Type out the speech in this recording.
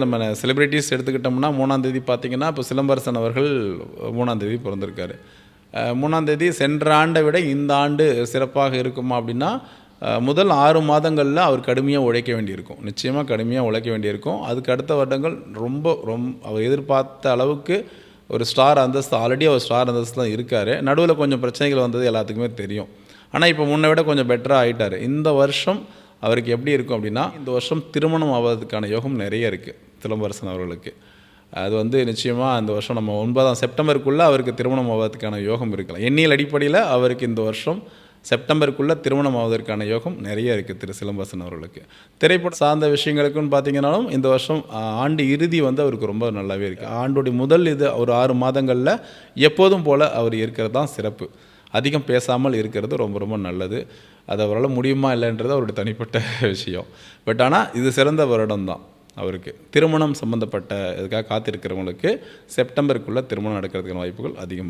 நம்ம செலிப்ரிட்டிஸ் எடுத்துக்கிட்டோம்னா 3ஆம் தேதி பார்த்தீங்கன்னா, இப்போ சிலம்பரசன் அவர்கள் 3ஆம் தேதி பிறந்திருக்காரு. 3ஆம் தேதி சென்ற ஆண்டை விட இந்த ஆண்டு சிறப்பாக இருக்குமா அப்படின்னா, முதல் 6 மாதங்களில் அவர் கடுமையாக உழைக்க வேண்டியிருக்கும். நிச்சயமாக கடுமையாக உழைக்க வேண்டியிருக்கும். அதுக்கு அடுத்த வருடங்கள் ரொம்ப அவர் எதிர்பார்த்த அளவுக்கு ஒரு ஸ்டார் அந்தஸ்து, ஆல்ரெடி அவர் ஸ்டார் அந்தஸ்து தான் இருக்கார். நடுவில் கொஞ்சம் பிரச்சனைகள் வந்தது எல்லாத்துக்குமே தெரியும். ஆனால் இப்போ முன்னை விட கொஞ்சம் பெட்டராக ஆகிட்டார். இந்த வருஷம் அவருக்கு எப்படி இருக்கும் அப்படின்னா, இந்த வருஷம் திருமணம் ஆவதற்கான யோகம் நிறைய இருக்குது சிலம்பரசன் அவர்களுக்கு. அது நிச்சயமாக இந்த வருஷம் நம்ம 9 செப்டம்பருக்குள்ளே அவருக்கு திருமணம் ஆவதற்கான யோகம் இருக்கலாம். எண்ணியல் அடிப்படையில் அவருக்கு இந்த வருஷம் செப்டம்பருக்குள்ளே திருமணம் ஆவதற்கான யோகம் நிறைய இருக்குது திரு சிலம்பரசன் அவர்களுக்கு. திரைப்படம் சார்ந்த விஷயங்களுக்குன்னு பார்த்தீங்கன்னாலும் இந்த வருஷம் ஆண்டு இறுதி அவருக்கு ரொம்ப நல்லாவே இருக்குது. ஆண்டுடைய முதல் ஒரு 6 மாதங்களில் எப்போதும் போல் அவர் இருக்கிறது தான் சிறப்பு. அதிகம் பேசாமல் இருக்கிறது ரொம்ப ரொம்ப நல்லது. அது அவரால் முடியுமா இல்லைன்றது அவருடைய தனிப்பட்ட விஷயம். ஆனால் இது சிறந்த வருடம் தான் அவருக்கு. திருமணம் சம்மந்தப்பட்ட இதுக்காக காத்திருக்கிறவங்களுக்கு செப்டம்பருக்குள்ளே திருமணம் நடக்கிறதுக்கான வாய்ப்புகள் அதிகமாக.